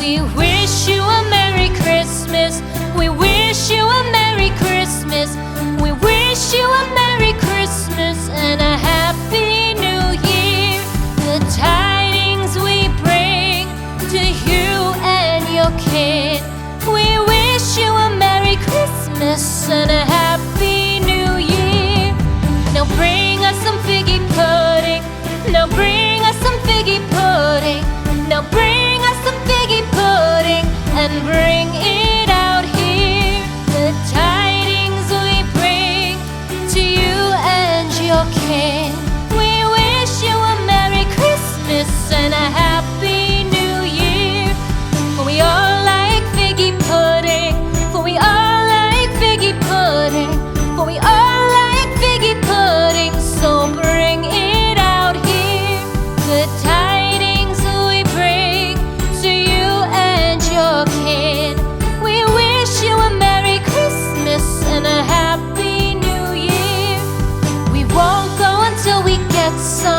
We wish you a Merry Christmas. We wish you a Merry Christmas. We wish you a Merry Christmas and a Happy New Year. The tidings we bring to you and your kid. We wish you a Merry Christmas and a Happy New Year. Now bring us some figgy pudding. Now bring us some figgy pudding. Now bring us some figgy pudding and bring it out here. The tidings we bring to you and your kin. We wish you a Merry Christmas and a Happy New Year. For we all like figgy pudding. For we all like figgy pudding. For we all like figgy pudding. So bring it out here. The tidings we bring to you and your kid. We wish you a Merry Christmas and a Happy New Year. We won't go until we get some